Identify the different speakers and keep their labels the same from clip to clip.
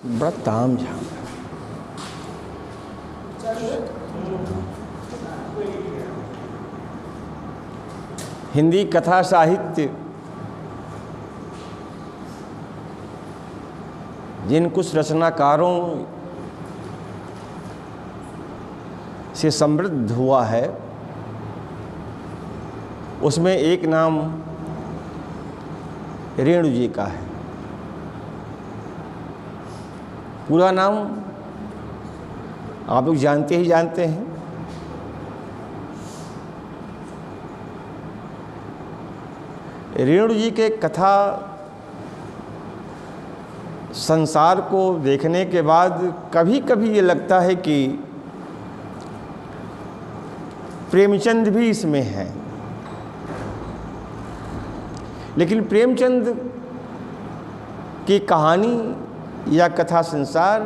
Speaker 1: बड़ा ताम झाम। हिंदी कथा साहित्य जिन कुछ रचनाकारों से समृद्ध हुआ है, उसमें एक नाम रेणु जी का है। पूरा नाम आप लोग जानते ही जानते हैं। रेणु जी के कथा संसार को देखने के बाद कभी कभी ये लगता है कि प्रेमचंद भी इसमें है, लेकिन प्रेमचंद की कहानी या कथा संसार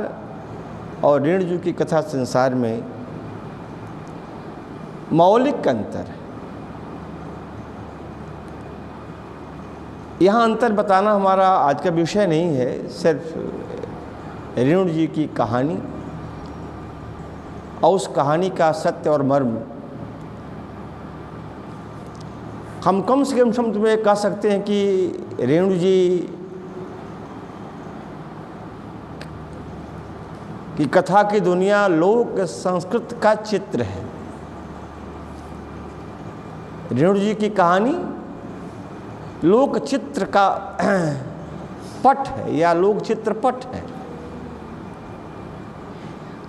Speaker 1: और रेणु जी की कथा संसार में मौलिक अंतर है। यहाँ अंतर बताना हमारा आज का विषय नहीं है, सिर्फ रेणु जी की कहानी और उस कहानी का सत्य और मर्म हम कम से कम शब्द में कह सकते हैं कि रेणु जी की कथा की दुनिया लोक संस्कृत का चित्र है। रेणु जी की कहानी लोक चित्र का पट है या लोक चित्रपट है।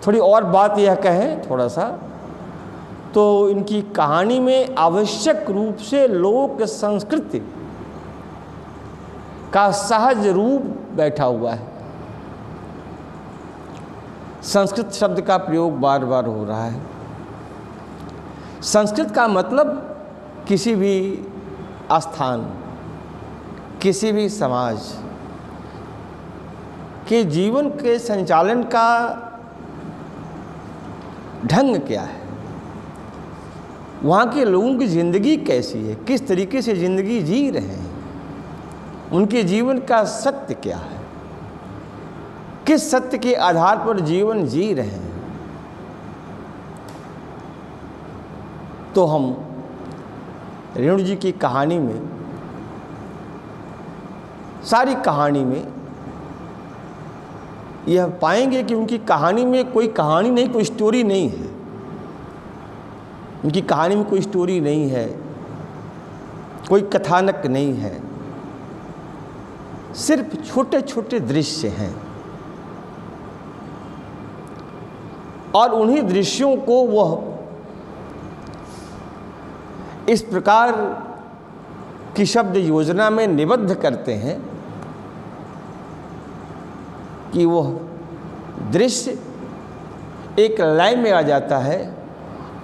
Speaker 1: थोड़ी और बात यह कहें थोड़ा सा, तो इनकी कहानी में आवश्यक रूप से लोक संस्कृति का सहज रूप बैठा हुआ है। संस्कृत शब्द का प्रयोग बार बार हो रहा है। संस्कृत का मतलब किसी भी स्थान, किसी भी समाज के जीवन के संचालन का ढंग क्या है, वहाँ के लोगों की ज़िंदगी कैसी है, किस तरीके से ज़िंदगी जी रहे हैं, उनके जीवन का सत्य क्या है, किस सत्य के आधार पर जीवन जी रहे हैं। तो हम रेणु जी की कहानी में, सारी कहानी में यह पाएंगे कि उनकी कहानी में कोई कहानी नहीं, कोई स्टोरी नहीं है। उनकी कहानी में कोई स्टोरी नहीं है, कोई कथानक नहीं है, सिर्फ छोटे छोटे दृश्य हैं और उन्हीं दृश्यों को वह इस प्रकार की शब्द योजना में निबद्ध करते हैं कि वह दृश्य एक लय में आ जाता है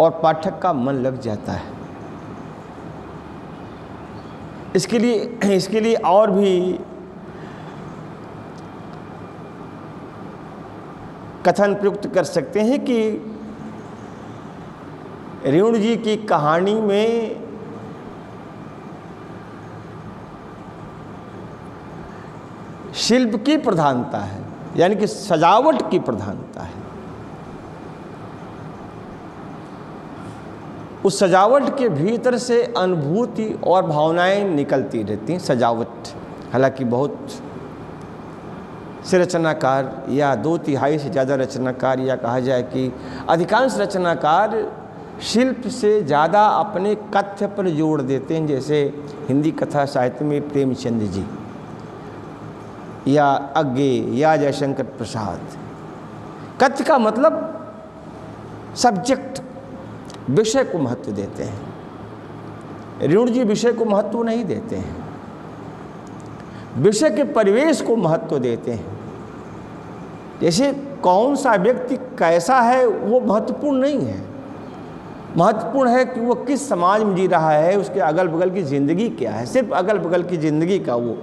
Speaker 1: और पाठक का मन लग जाता है। इसके लिए और भी कथन प्रयुक्त कर सकते हैं कि रेणु जी की कहानी में शिल्प की प्रधानता है, यानी कि सजावट की प्रधानता है। उस सजावट के भीतर से अनुभूति और भावनाएं निकलती रहती हैं। सजावट, हालांकि बहुत से रचनाकार या 2/3 से ज़्यादा रचनाकार, या कहा जाए कि अधिकांश रचनाकार शिल्प से ज़्यादा अपने कथ्य पर जोड़ देते हैं, जैसे हिंदी कथा साहित्य में प्रेमचंद जी या अज्ञे या जयशंकर प्रसाद। कथ्य का मतलब सब्जेक्ट, विषय को महत्व देते हैं। रेणु जी विषय को महत्व नहीं देते हैं, विषय के परिवेश को महत्व देते हैं। जैसे कौन सा व्यक्ति कैसा है वो महत्वपूर्ण नहीं है, महत्वपूर्ण है कि वो किस समाज में जी रहा है, उसके अगल बगल की ज़िंदगी क्या है। सिर्फ अगल बगल की ज़िंदगी का वो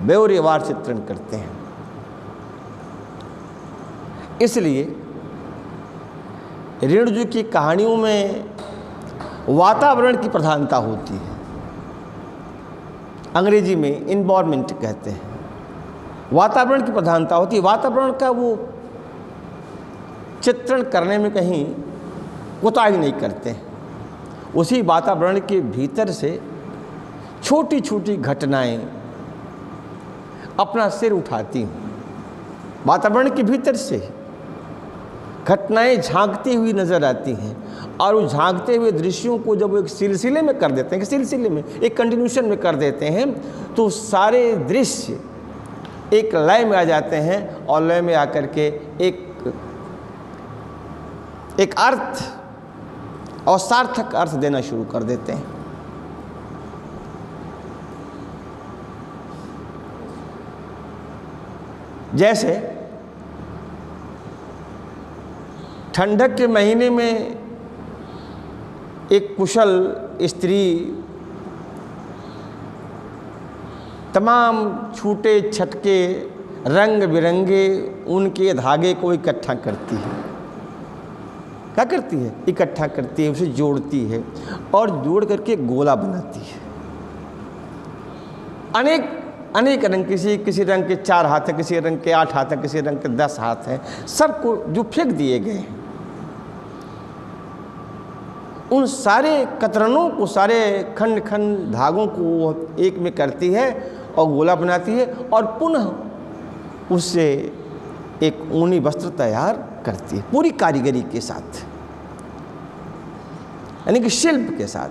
Speaker 1: ब्यौरेवार चित्रण करते हैं। इसलिए रेणु जी की कहानियों में वातावरण की प्रधानता होती है। अंग्रेजी में इन्वायरमेंट कहते हैं। वातावरण की प्रधानता होती है। वातावरण का वो चित्रण करने में कहीं कोताही नहीं करते। उसी वातावरण के भीतर से छोटी छोटी घटनाएं अपना सिर उठाती हैं। वातावरण के भीतर से घटनाएं झांकती हुई नजर आती हैं और उस झांकते हुए दृश्यों को जब एक सिलसिले में कर देते हैं, सिलसिले में एक कंटिन्यूशन में कर देते हैं, तो सारे दृश्य एक लय में आ जाते हैं और लय में आकर के एक अर्थ और सार्थक अर्थ देना शुरू कर देते हैं। जैसे ठंडक के महीने में एक कुशल स्त्री तमाम छूटे छटके रंग बिरंगे उनके धागे को इकट्ठा करती है। क्या करती है? इकट्ठा करती है, उसे जोड़ती है और जोड़ करके गोला बनाती है। अनेक अनेक रंग, किसी रंग के 4 हाथ हैं, किसी रंग के 8 हाथ हैं, किसी रंग के 10 हाथ हैं, सबको जो फेंक दिए गए हैं, उन सारे कतरनों को, सारे खंड खंड धागों को वो एक में करती है और गोला बनाती है और पुनः उससे एक ऊनी वस्त्र तैयार करती है, पूरी कारीगरी के साथ, यानी कि शिल्प के साथ।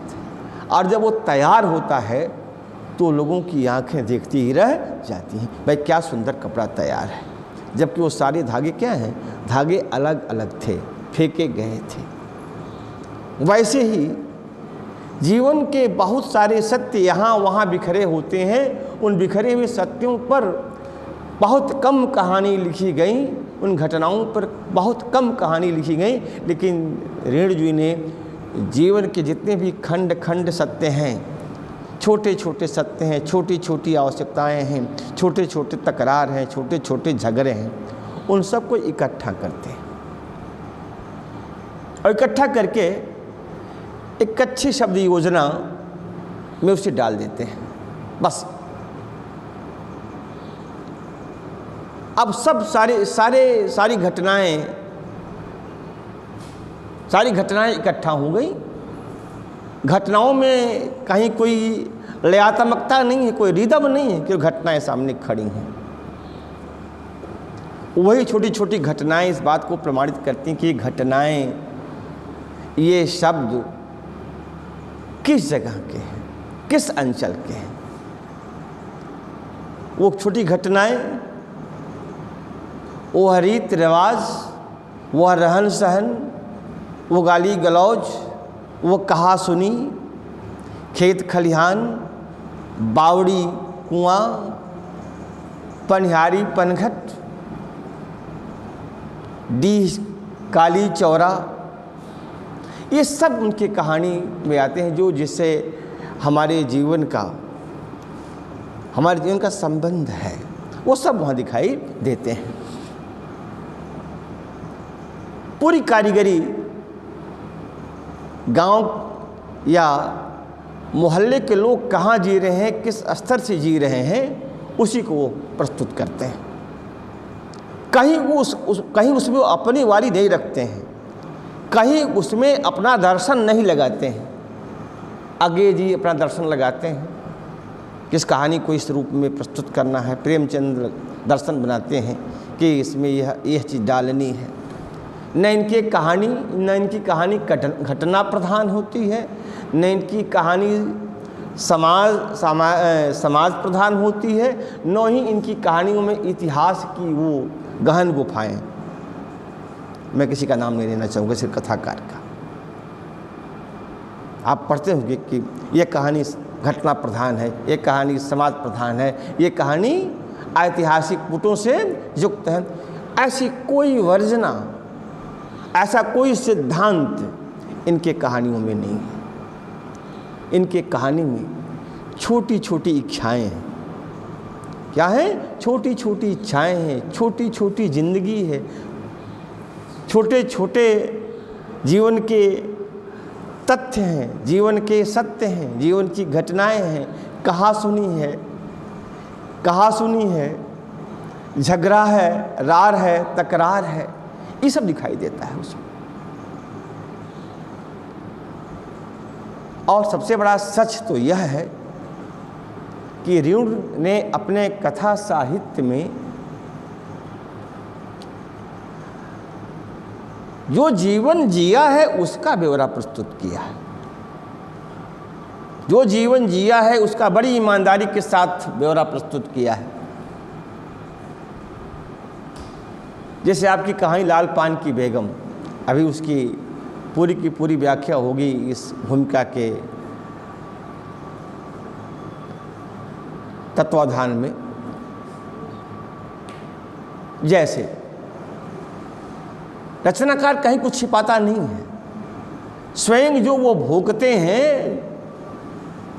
Speaker 1: और जब वो तैयार होता है तो लोगों की आंखें देखती ही रह जाती हैं, भाई क्या सुंदर कपड़ा तैयार है। जबकि वो सारे धागे क्या हैं? धागे अलग अलग थे, फेंके गए थे। वैसे ही जीवन के बहुत सारे सत्य यहाँ वहाँ बिखरे होते हैं। उन बिखरे हुए सत्यों पर बहुत कम कहानी लिखी गई, उन घटनाओं पर बहुत कम कहानी लिखी गई, लेकिन रेणु जी ने जीवन के जितने भी खंड खंड सत्य हैं, छोटे छोटे सत्य हैं, छोटी छोटी आवश्यकताएं हैं, छोटे छोटे तकरार हैं, छोटे छोटे झगड़े हैं, उन सबको इकट्ठा करते हैं और इकट्ठा करके एक अच्छी शब्द योजना में उसे डाल देते हैं। बस अब सब सारी घटनाएं इकट्ठा हो गई। घटनाओं में कहीं कोई लयात्मकता नहीं है, कोई रिदम नहीं है कि घटनाएं सामने खड़ी हैं। वही छोटी छोटी घटनाएं इस बात को प्रमाणित करती हैं कि घटनाएं, ये शब्द किस जगह के हैं, किस अंचल के हैं। वो छोटी घटनाएं, वो रीत रिवाज, वह रहन सहन, वो गाली गलौज, वो कहा सुनी, खेत खलिहान, बावड़ी कुआं, पनिहारी पनघट, डीह काली चौरा, ये सब उनकी कहानी में आते हैं, जो जिससे हमारे जीवन का संबंध है, वो सब वहाँ दिखाई देते हैं। पूरी कारीगरी गांव या मोहल्ले के लोग कहाँ जी रहे हैं, किस स्तर से जी रहे हैं, उसी को वो प्रस्तुत करते हैं। कहीं उसमें अपनी वारी नहीं रखते हैं, कहीं उसमें अपना दर्शन नहीं लगाते हैं। आगे जी अपना दर्शन लगाते हैं, किस कहानी को इस रूप में प्रस्तुत करना है। प्रेमचंद्र दर्शन बनाते हैं कि इसमें यह चीज़ डालनी है। न इनकी कहानी घटना प्रधान होती है, न इनकी कहानी समाज प्रधान होती है, न ही इनकी कहानियों में इतिहास की वो गहन गुफाएं। मैं किसी का नाम नहीं लेना चाहूँगा, सिर्फ कथाकार का। आप पढ़ते होंगे कि ये कहानी घटना प्रधान है, ये कहानी समाज प्रधान है, ये कहानी ऐतिहासिक पुटों से युक्त है। ऐसी कोई वर्जना, ऐसा कोई सिद्धांत इनके कहानियों में नहीं है। इनके कहानी में छोटी छोटी इच्छाएं हैं। क्या है? छोटी छोटी इच्छाएं हैं, छोटी छोटी जिंदगी है, छोटे छोटे जीवन के तथ्य हैं, जीवन के सत्य हैं, जीवन की घटनाएं हैं, कहा सुनी है झगड़ा है, रार है, तकरार है, ये सब दिखाई देता है उसमें। और सबसे बड़ा सच तो यह है कि ऋण ने अपने कथा साहित्य में जो जीवन जिया है उसका ब्यौरा प्रस्तुत किया है। जो जीवन जिया है उसका बड़ी ईमानदारी के साथ ब्यौरा प्रस्तुत किया है। जैसे आपकी कहानी लाल पान की बेगम, अभी उसकी पूरी की पूरी व्याख्या होगी इस भूमिका के तत्वाधान में। जैसे रचनाकार कहीं कुछ छिपाता नहीं है, स्वयं जो वो भोगते हैं,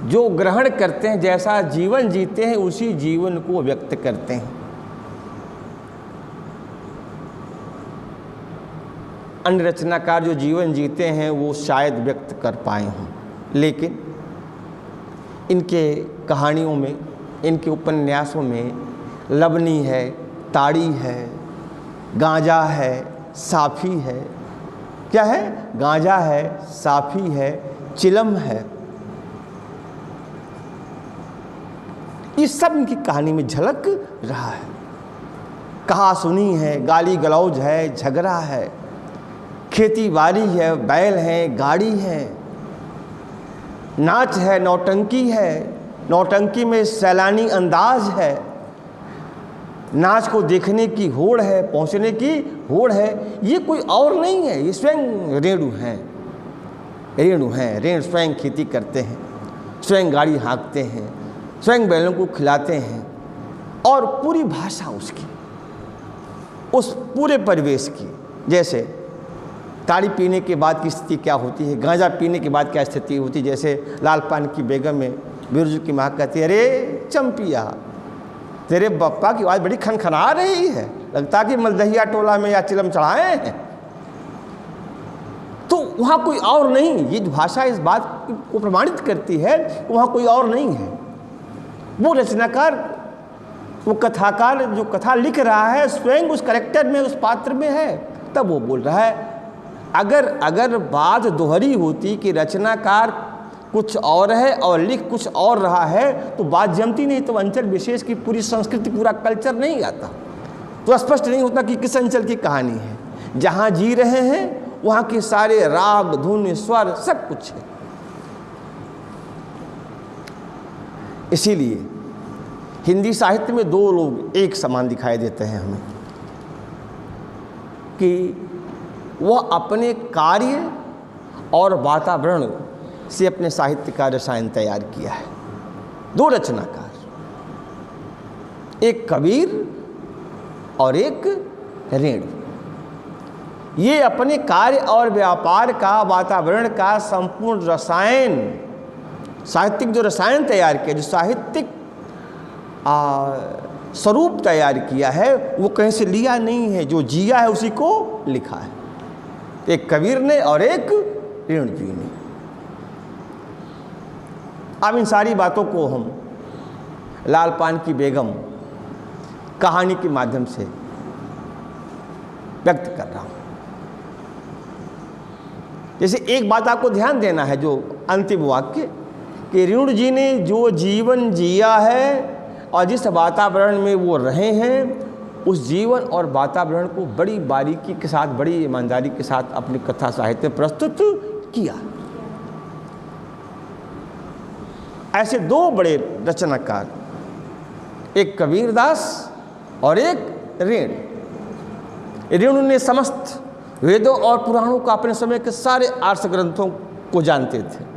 Speaker 1: जो ग्रहण करते हैं, जैसा जीवन जीते हैं उसी जीवन को व्यक्त करते हैं। अन्य रचनाकार जो जीवन जीते हैं वो शायद व्यक्त कर पाए हों, लेकिन इनके कहानियों में, इनके उपन्यासों में लवनी है, ताड़ी है, गांजा है, साफी है। क्या है? गांजा है, साफी है, चिलम है। ये सब इनकी कहानी में झलक रहा है। कहा सुनी है, गाली गलौज है, झगड़ा है, खेती बाड़ी है, बैल है, गाड़ी है, नाच है, नौटंकी है, नौटंकी में सैलानी अंदाज है, नाच को देखने की होड़ है, पहुंचने की होड़ है। ये कोई और नहीं है, ये स्वयं रेणु हैं। रेणु हैं, रेणु स्वयं खेती करते हैं, स्वयं गाड़ी हाँकते हैं, स्वयं बैलों को खिलाते हैं। और पूरी भाषा उसकी, उस पूरे परिवेश की, जैसे ताड़ी पीने के बाद की स्थिति क्या होती है, गांजा पीने के बाद क्या स्थिति होती है। जैसे लाल पान की बेगम में बिरजू की माँ कहती है, अरे चंपिया, तेरे बप्पा की आवाज़ बड़ी खनखना रही है, लगता कि मलदहिया टोला में या चिलम चढ़ाए हैं। तो वहाँ कोई और नहीं, ये भाषा इस बात को प्रमाणित करती है, वहाँ कोई और नहीं है। वो रचनाकार, वो कथाकार जो कथा लिख रहा है स्वयं उस कैरेक्टर में, उस पात्र में है, तब वो बोल रहा है। अगर बात दोहरी होती कि रचनाकार कुछ और है और लिख कुछ और रहा है तो बात जमती नहीं, तो अंचल विशेष की पूरी संस्कृति, पूरा कल्चर नहीं आता, तो स्पष्ट नहीं होता कि किस अंचल की कहानी है। जहाँ जी रहे हैं वहाँ के सारे राग, धुन, स्वर सब कुछ है। इसीलिए हिंदी साहित्य में दो लोग एक समान दिखाई देते हैं हमें, कि वह अपने कार्य और वातावरण से अपने साहित्य का रसायन तैयार किया है। दो रचनाकार, एक कबीर और एक रेणु। ये अपने कार्य और व्यापार का, वातावरण का संपूर्ण रसायन, साहित्यिक जो रसायन तैयार किया, जो साहित्यिक स्वरूप तैयार किया है, वो कहीं से लिया नहीं है, जो जिया है उसी को लिखा है। एक कबीर ने और एक रेणु जी ने। अब इन सारी बातों को हम लाल पान की बेगम कहानी के माध्यम से व्यक्त कर रहा हूँ। जैसे एक बात आपको ध्यान देना है, जो अंतिम वाक्य, कि रेणु जी ने जो जीवन जिया है और जिस वातावरण में वो रहे हैं, उस जीवन और वातावरण को बड़ी बारीकी के साथ, बड़ी ईमानदारी के साथ अपनी कथा साहित्य में प्रस्तुत किया। ऐसे दो बड़े रचनाकार, एक कबीरदास और एक रेणु। रेणु ने समस्त वेदों और पुराणों का, अपने समय के सारे आर्ष ग्रंथों को जानते थे।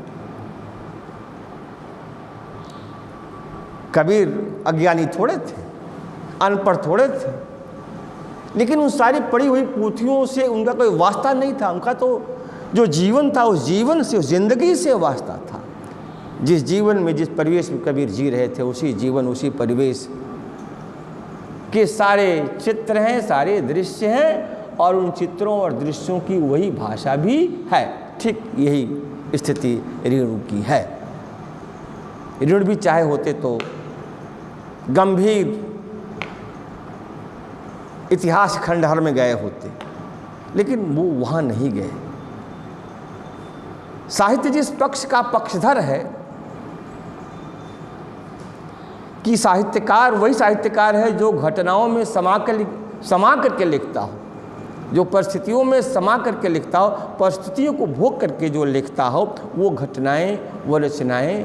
Speaker 1: कबीर अज्ञानी थोड़े थे, अनपढ़ थोड़े थे, लेकिन उन सारी पढ़ी हुई पोथियों से उनका कोई वास्ता नहीं था। उनका तो जो जीवन था, उस जीवन से, उस जिंदगी से वास्ता था। जिस जीवन में, जिस परिवेश में कबीर जी रहे थे, उसी जीवन, उसी परिवेश के सारे चित्र हैं, सारे दृश्य हैं, और उन चित्रों और दृश्यों की वही भाषा भी है। ठीक यही स्थिति रेणु की है। रेणु भी चाहे होते तो गंभीर इतिहास खंडहर में गए होते, लेकिन वो वहाँ नहीं गए। साहित्य जिस पक्ष का पक्षधर है कि साहित्यकार वही साहित्यकार है जो घटनाओं में समा करके लिखता हो, जो परिस्थितियों में समा करके लिखता हो, परिस्थितियों को भोग करके जो लिखता हो, वो घटनाएं, वो रचनाएं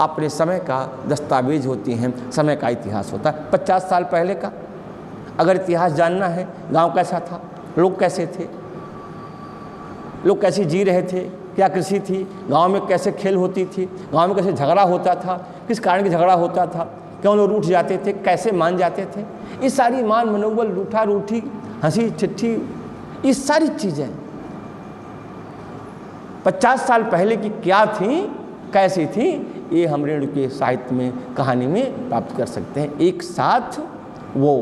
Speaker 1: अपने समय का दस्तावेज होती हैं, समय का इतिहास होता है। 50 साल पहले का अगर इतिहास जानना है, गांव कैसा था, लोग कैसे थे, लोग कैसे जी रहे थे, क्या कृषि थी, गांव में कैसे खेल होती थी, गांव में कैसे झगड़ा होता था, किस कारण की झगड़ा होता था, क्यों लोग रूठ जाते थे, कैसे मान जाते थे, ये सारी मान मनोबल, रूठा रूठी, हंसी ठिट्ठी, ये सारी चीज़ें 50 साल पहले की क्या थी, कैसी थी, ये हम रेणु के साहित्य में, कहानी में प्राप्त कर सकते हैं। एक साथ वो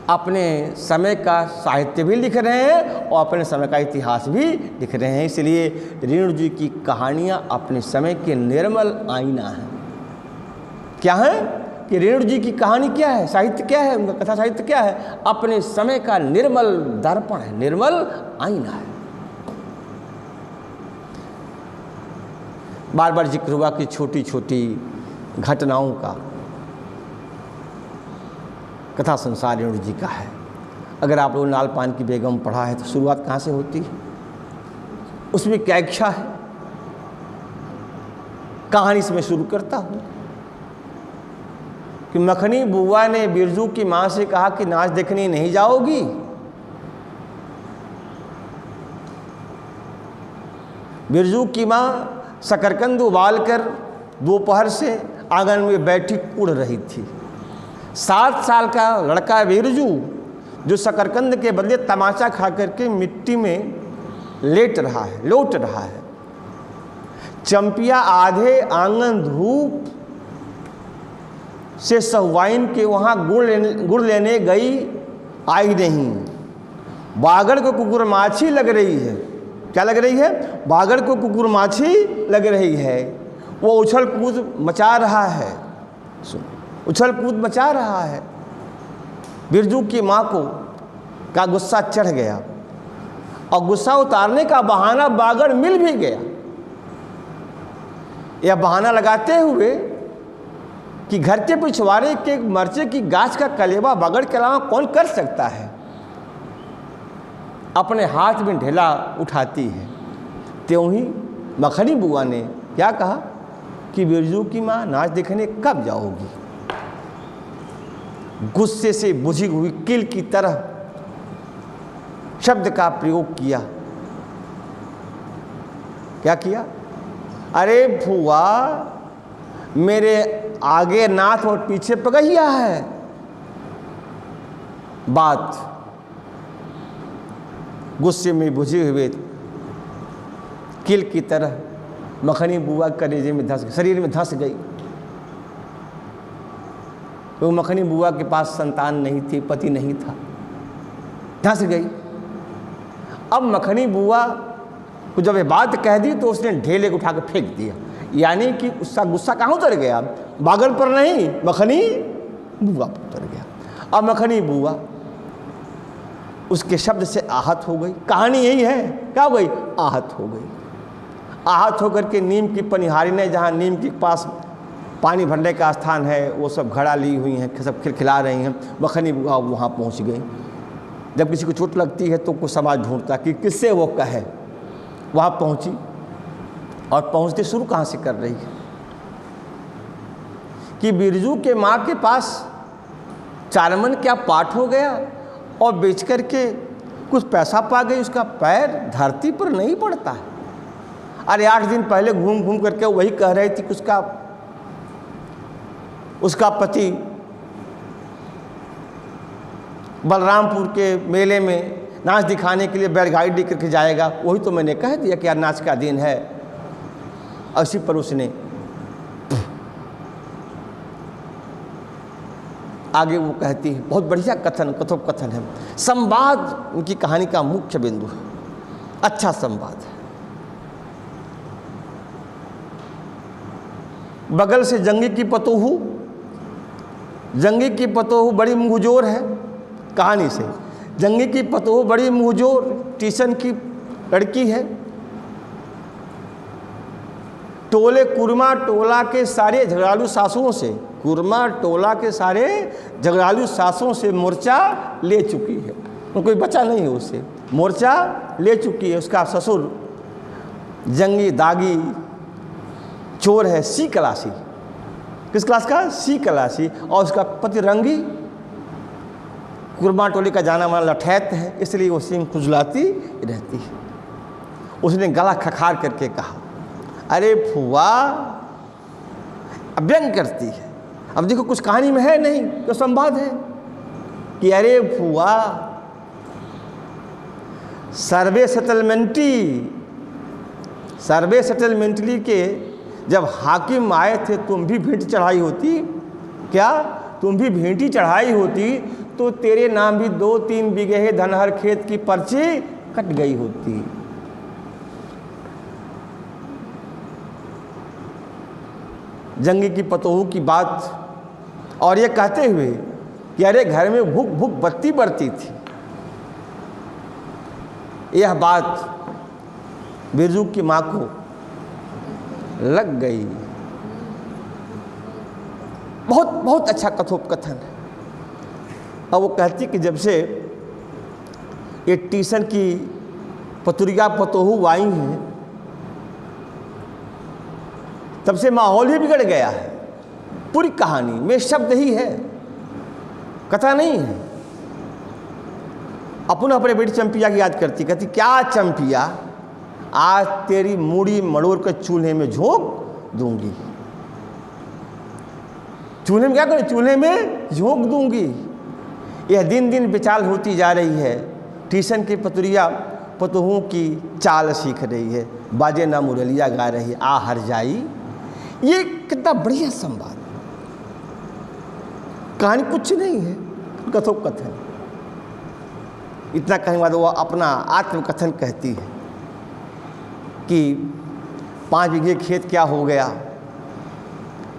Speaker 1: अपने समय का साहित्य भी लिख रहे हैं और अपने समय का इतिहास भी लिख रहे हैं। इसलिए रेणु जी की कहानियाँ अपने समय के निर्मल आईना हैं। क्या है कि रेणु जी की कहानी क्या है, साहित्य क्या है, उनका कथा साहित्य क्या है, अपने समय का निर्मल दर्पण है, निर्मल आईना है। बार बार जिक्र हुआ कि छोटी छोटी घटनाओं का कथा संसार रेणु जी का है। अगर आप लोग लाल पान की बेगम पढ़ा है तो शुरुआत कहाँ से होती है, उसमें क्या इच्छा है, कहानी से मैं शुरू करता हूँ कि मखनी बुआ ने बिरजू की माँ से कहा कि नाच देखने नहीं जाओगी। बिरजू की माँ शकरकंद उबालकर दोपहर से आंगन में बैठी कुढ़ रही थी। 7 साल का लड़का बिरजू जो शकरकंद के बदले तमाचा खा करके मिट्टी में लौट रहा है। चंपिया आधे आंगन धूप से सहुआइन के वहाँ गुड़ लेने गई, आई नहीं। बागड़ को कुकुरमाछी लग रही है। क्या लग रही है? बागड़ को कुकुरमाछी लग रही है। वो उछल कूद मचा रहा है, उछल कूद मचा रहा है। बिरजू की माँ को का गुस्सा चढ़ गया और गुस्सा उतारने का बहाना बागड़ मिल भी गया। यह बहाना लगाते हुए कि घर के पिछवाड़े के मरचे की गाछ का कलेवा बागड़ के अलावा कौन कर सकता है, अपने हाथ में ढेला उठाती है। त्यों ही मखनी बुआ ने क्या कहा कि बिरजू की माँ नाच देखने कब जाओगी। गुस्से से बुझी हुई किल की तरह शब्द का प्रयोग किया। क्या किया? अरे फुआ, मेरे आगे नाथ और पीछे पगहिया है। बात गुस्से में बुझे हुए किल की तरह मखनी बुआ कलेजे में धंस, शरीर में धंस गई। तो मखनी बुआ के पास संतान नहीं थी, पति नहीं था, धंस गई। अब मखनी बुआ को जब ये बात कह दी तो उसने ढेले को उठा कर फेंक दिया। यानी कि उसका गुस्सा कहाँ उतर गया? बागड़ पर नहीं, मखनी बुआ पर उतर गया। अब मखनी बुआ उसके शब्द से आहत हो गई। कहानी यही है, क्या हो गई? आहत हो गई। आहत होकर के नीम की पनिहारी ने, जहाँ नीम के पास पानी भरने का स्थान है, वो सब घड़ा ली हुई हैं, सब खिलखिला रही हैं। मखनी बुआ वहाँ पहुँच गई। जब किसी को चोट लगती है तो कुछ समाज ढूंढता कि किससे वो कहे। वहाँ पहुँची और पहुँचते शुरू कहाँ से कर रही है कि बिरजू के माँ के पास चारमन क्या पाठ हो गया और बेच करके कुछ पैसा पा गई। उसका पैर धरती पर नहीं पड़ता है। अरे 8 दिन पहले घूम घूम करके वही कह रही थी कि उसका पति बलरामपुर के मेले में नाच दिखाने के लिए बैलगाड़ी लेकर के जाएगा। वही तो मैंने कह दिया कि यार नाच का दिन है। इसी पर उसने आगे वो कहती है, बहुत बढ़िया कथोपकथन है। संवाद उनकी कहानी का मुख्य बिंदु है। अच्छा संवाद है। बगल से जंगी की पतोहू जंगी की पतोहू बड़ी मुँहजोर है, कहानी से। जंगी की पतोहू बड़ी मुँहजोर, टीसन की लड़की है। टोले कुरमा टोला के सारे झगड़ालू सासुओं से, कुरमा टोला के सारे झगड़ालू सासुओं से मोर्चा ले चुकी है। कोई बचा नहीं है उससे, मोर्चा ले चुकी है। उसका ससुर जंगी दागी चोर है, सी क्लासी। किस क्लास का? सी क्लासी। और उसका पति रंगी कुरमा टोली का जाना माना लठैत है, इसलिए वो सिंह खुजलाती रहती है। उसने गला खखार करके कहा, अरे फुआ, व्यंग करती है। अब देखो कुछ कहानी में है नहीं, तो संवाद है कि अरे फुआ, सर्वे सेटलमेंटली के जब हाकिम आए थे, तुम भी भेंट चढ़ाई होती क्या? तुम भी भेंटी चढ़ाई होती तो तेरे नाम भी 2-3 बीघे धनहर खेत की पर्ची कट गई होती। जंगी की पतोहू की बात, और ये कहते हुए कि अरे घर में भूख भूख बत्ती बढ़ती थी। यह बात बिरजू की माँ को लग गई। बहुत बहुत अच्छा कथोपकथन है। और वो कहती कि जब से ये टीसन की पतुरिया पतोहू आई हैं, तब से माहौल ही बिगड़ गया है। पूरी कहानी में शब्द ही है, कथा नहीं है। अपने बेटी चंपिया की याद करती, कहती क्या चंपिया, आज तेरी मूड़ी मड़ोर कर चूल्हे में झोंक दूंगी। चूल्हे में क्या करें? चूल्हे में झोंक दूंगी। यह दिन दिन बेचाल होती जा रही है। टीसन की पतुरिया पतोहू की चाल सीख रही है, बाजे ना मुरलिया गा रही है, आ हर जाई। ये कितना बढ़िया संवाद। कहानी कुछ नहीं है, कथोपकथन। इतना कहने के बाद वो अपना आत्मकथन कहती है कि 5 बीघे खेत क्या हो गया,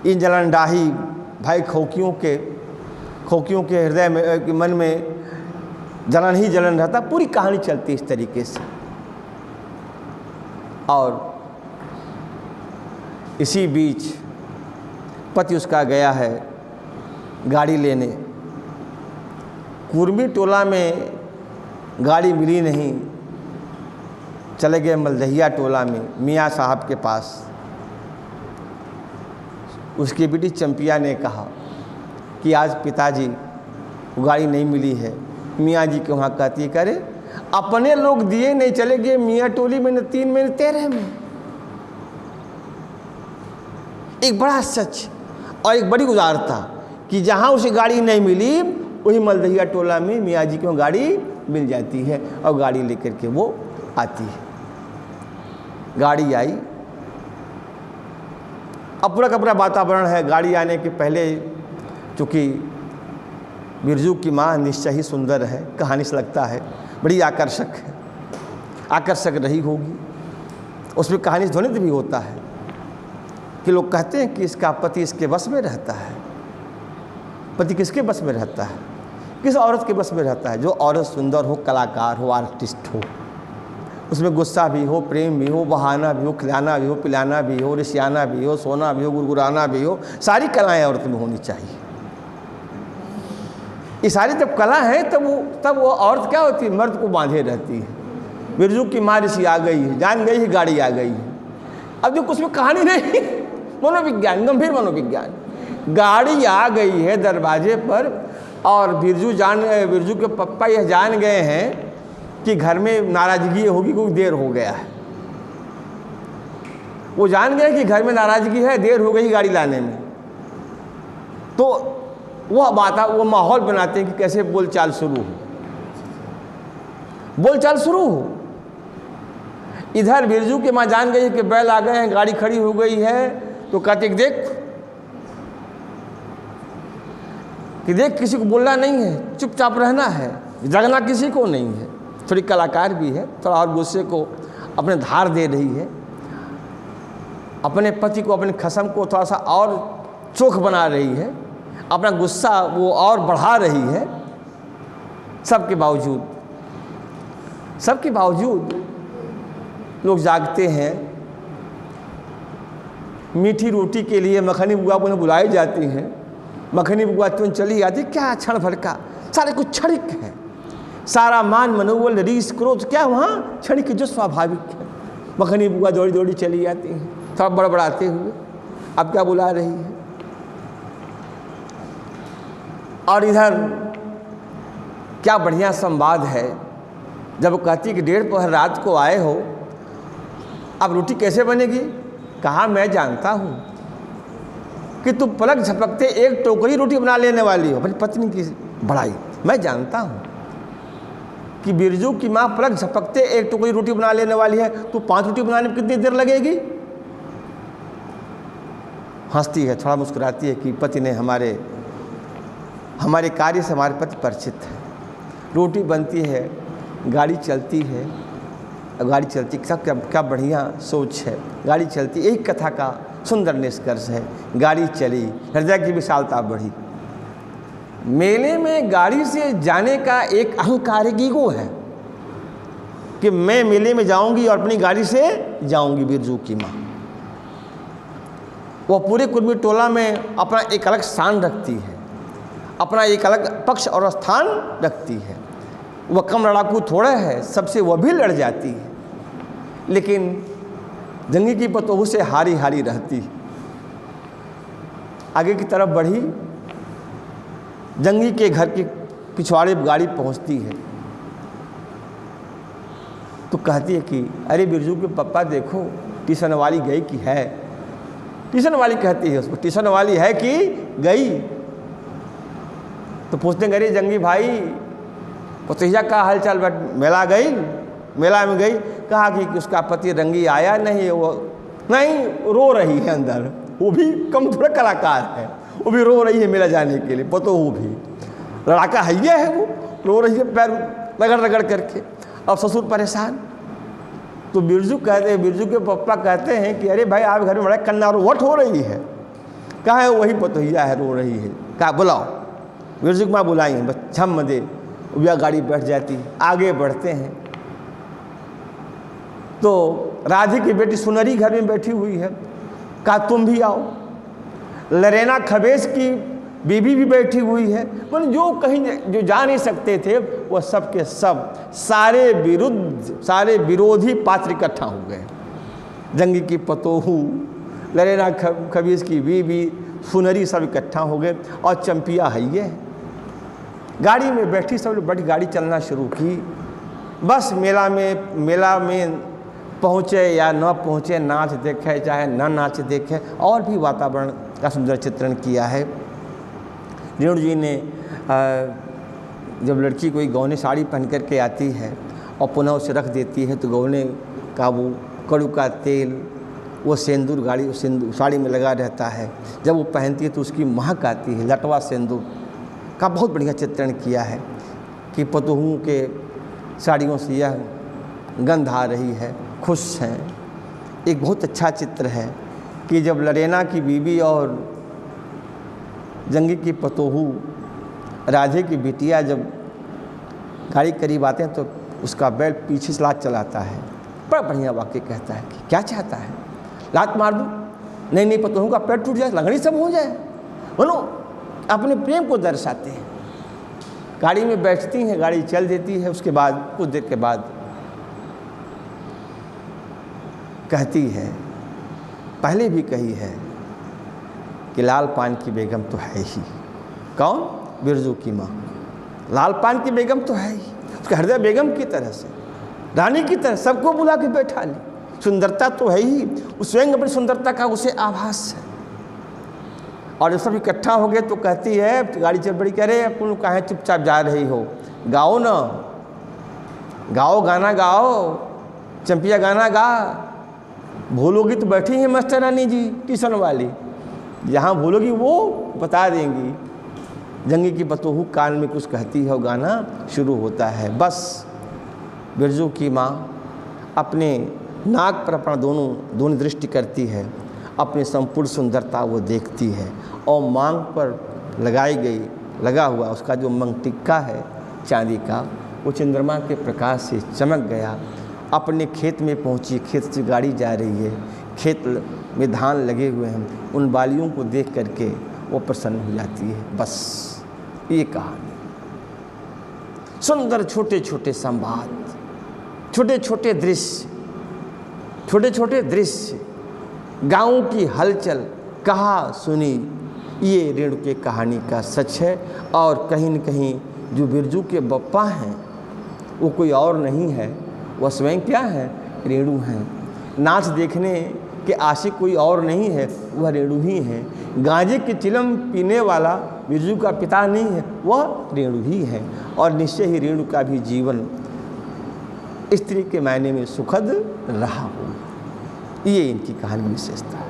Speaker 1: इन जलनडाही भाई खोकियों के हृदय में, मन में जलन ही जलन रहता। पूरी कहानी चलती इस तरीके से। और इसी बीच पति उसका गया है गाड़ी लेने। कुर्मी टोला में गाड़ी मिली नहीं, चले गए मलदहिया टोला में मियाँ साहब के पास। उसकी बेटी चंपिया ने कहा कि आज पिताजी गाड़ी नहीं मिली है। मियाँ जी के वहाँ कहती है, करे अपने लोग दिए नहीं, चले गए मियाँ टोली में, 3 महीने 13 में। एक बड़ा सच और एक बड़ी उदारता कि जहाँ उसे गाड़ी नहीं मिली, वही मलदहिया टोला में मियाँ जी को गाड़ी मिल जाती है और गाड़ी लेकर के वो आती है। गाड़ी आई, अब पूरा का पूरा वातावरण है। गाड़ी आने के पहले चूँकि बिरजू की माँ निश्चय ही सुंदर है, कहानी से लगता है बड़ी आकर्षक है, आकर्षक रही होगी। उसमें कहानी से ध्वनित भी होता है कि लोग कहते हैं कि इसका पति इसके बस में रहता है। पति किसके बस में रहता है? किस औरत के बस में रहता है? जो औरत सुंदर हो, कलाकार हो, आर्टिस्ट हो, उसमें गुस्सा भी हो, प्रेम भी हो, बहाना भी हो, खिलाना भी हो, पिलाना भी हो, रिसियाना भी हो, सोना भी हो, गुरगुराना भी हो, सारी कलाएं औरत में होनी चाहिए। ये सारी जब कला है तब वो औरत क्या होती है? मर्द को बांधे रहती है। बिरजू की माँ ऋषि आ गई है, जान गई है गाड़ी आ गई है। अब जो कुछ में कहानी नहीं, मनोविज्ञान, गंभीर मनोविज्ञान। गाड़ी आ गई है दरवाजे पर और बिरजू के पप्पा यह जान गए हैं कि घर में नाराज़गी होगी, क्योंकि देर हो गया है। वो जान गए कि घर में नाराज़गी है, देर हो गई गाड़ी लाने में। तो वो माहौल बनाते हैं कि कैसे बोलचाल शुरू हो। इधर बिरजू के माँ जान गई कि बैल आ गए हैं, गाड़ी खड़ी हो गई है, तो कहते देख किसी को बोलना नहीं है, चुपचाप रहना है, जगना किसी को नहीं है। थोड़ी कलाकार भी है, थोड़ा और गुस्से को अपने धार दे रही है, अपने पति को, अपने खसम को थोड़ा सा और चोख बना रही है। अपना गुस्सा वो और बढ़ा रही है। सबके बावजूद लोग जागते हैं। मीठी रोटी के लिए मखनी बुआ को बुलाई जाती हैं। मखनी बुआ तुरंत चली आती, क्या क्षण भर का, सारे कुछ क्षणिक है। सारा मान मनोबल रीस क्रोध क्या वहाँ क्षणिक जो स्वाभाविक है। मखनी बुआ दौड़ी दौड़ी चली जाती हैं, थोड़ा बड़बड़ाते हुए, अब क्या बुला रही है। और इधर क्या बढ़िया संवाद है जब वो कहती कि 1:30 पहर रात को आए हो, अब रोटी कैसे बनेगी। कहा मैं जानता हूँ कि तुम पलक झपकते एक टोकरी रोटी बना लेने वाली हो। अपनी पत्नी की बड़ाई, मैं जानता हूँ कि बिरजू की माँ पलक झपकते एक टोकरी रोटी बना लेने वाली है, तो 5 रोटी बनाने में कितनी देर लगेगी। हंसती है, थोड़ा मुस्कुराती है कि पति ने हमारे कार्य से हमारे पति परिचित है। रोटी बनती है, गाड़ी चलती है, गाड़ी चलती, सब क्या बढ़िया सोच है। गाड़ी चलती, एक कथा का सुंदर निष्कर्ष है। गाड़ी चली, हृदय की विशालता बढ़ी। मेले में गाड़ी से जाने का एक अहंकारिक ईगो है कि मैं मेले में जाऊंगी और अपनी गाड़ी से जाऊंगी। बिरजू की माँ वो पूरे कुर्मी टोला में अपना एक अलग स्थान रखती है, अपना एक अलग पक्ष और स्थान रखती है। वह कम लड़ाकू थोड़ा है, सबसे वह भी लड़ जाती है, लेकिन जंगी की पतोहू से हारी हारी रहती। आगे की तरफ बढ़ी, जंगी के घर के पिछवाड़े गाड़ी पहुंचती है तो कहती है कि अरे बिरजू के पप्पा देखो, ट्यूशन वाली गई कि है। ट्यूशन वाली कहती है उसको, ट्यूशन वाली है कि गई। तो पूछते हैं अरे जंगी भाई पतैया का हालचाल, बट मेला गई, मेला में गई। कहा कि उसका पति रंगी आया नहीं, वो नहीं, रो रही है अंदर। वो भी कम थोड़ा कलाकार है, वो भी रो रही है मेला जाने के लिए। पतो वो भी लड़ाका हैया है, वो रो रही है पैर रगड़ रगड़ करके। अब ससुर परेशान। तो बिरजू के पप्पा कहते हैं कि अरे भाई आप घर में बड़ा कन्ना रोवट हो रही है। कहा है वही पतोहिया है, रो रही है। कहा बुलाओ। बिरजू की माँ बुलाई है, बस छम दे, वह गाड़ी बैठ जाती है। आगे बढ़ते हैं तो राधे की बेटी सुनरी घर में बैठी हुई है। कहा तुम भी आओ। लरेना खबेश की बीबी भी बैठी हुई है। पर जो कहीं जो जा नहीं सकते थे वह सब के सब सारे विरोधी पात्र इकट्ठा हो गए। जंगी की पतोहू, लरेना खबीस की बीबी, सुनरी सब इकट्ठा हो गए। और चंपिया हैये गाड़ी में बैठी, सब लोग बड़ी गाड़ी चलना शुरू की। बस मेला में पहुँचे या न पहुँचे, नाच देखे चाहे न नाच देखे, और भी वातावरण का सुंदर चित्रण किया है। रेणु जी ने जब लड़की कोई गौने साड़ी पहन कर के आती है और पुनः उसे रख देती है तो गौने का वो कड़ू का तेल, वो सिंदूर साड़ी में लगा रहता है। जब वो पहनती है तो उसकी महक आती है। लटवा सिंदूर का बहुत बढ़िया चित्रण किया है कि पतोहू के साड़ियों से यह गंध आ रही है, खुश हैं। एक बहुत अच्छा चित्र है कि जब लरेना की बीबी और जंगी की पतोहू, राधे की बिटिया जब गाड़ी करीब आते हैं तो उसका बैल पीछे से लात चलाता है। बड़ा बढ़िया वाक्य कहता है कि क्या चाहता है, लात मार दूँ? नहीं, पतोहू का पैर टूट जाए, लगड़ी सब हो जाए। बोलो अपने प्रेम को दर्शाते हैं। गाड़ी में बैठती हैं, गाड़ी चल देती है। उसके बाद कुछ देर के बाद कहती है, पहले भी कही है कि लाल पान की बेगम तो है ही। कौन? बिरजू की माँ। लाल पान की बेगम तो है ही, उसका हृदय बेगम की तरह से, रानी की तरह सबको बुला के बैठा ली। सुंदरता तो है ही, उस स्वयं अपनी सुंदरता का उसे आभास है। और जब सब इकट्ठा हो गए तो कहती है, गाड़ी चल बड़ी, कह रहे अपन कहाँ चुपचाप जा रही हो, गाओ ना, गाओ, गाना गाओ, चंपिया गाना गा। भूलोगी तो बैठी हैं मास्टर रानी जी ट्यूशन वाली, जहाँ भूलोगी वो बता देंगी। जंगी की पतोहू कान में कुछ कहती है और गाना शुरू होता है। बस बिरजू की माँ अपने नाक पर अपना दोनों दृष्टि करती है, अपनी संपूर्ण सुंदरता वो देखती है और मांग पर लगा हुआ उसका जो मंगटिक्का है चांदी का, वो चंद्रमा के प्रकाश से चमक गया। अपने खेत में पहुंची, खेत से गाड़ी जा रही है, खेत में धान लगे हुए हैं, उन बालियों को देख करके वो प्रसन्न हो जाती है। बस ये कहानी। सुंदर छोटे छोटे संवाद, छोटे छोटे दृश्य, गाँव की हलचल कहा सुनी, ये रेणुके कहानी का सच है। और कहीं न कहीं जो बिरजू के बप्पा हैं वो कोई और नहीं है, वह स्वयं क्या है? रेणु हैं। नाच देखने के आशिक कोई और नहीं है, वह रेणु ही है। गांजे की चिलम पीने वाला बिरजू का पिता नहीं है, वह रेणु ही है। और निश्चय ही रेणु का भी जीवन स्त्री के मायने में सुखद रहा हो। ये इनकी कहानी विशेषता है।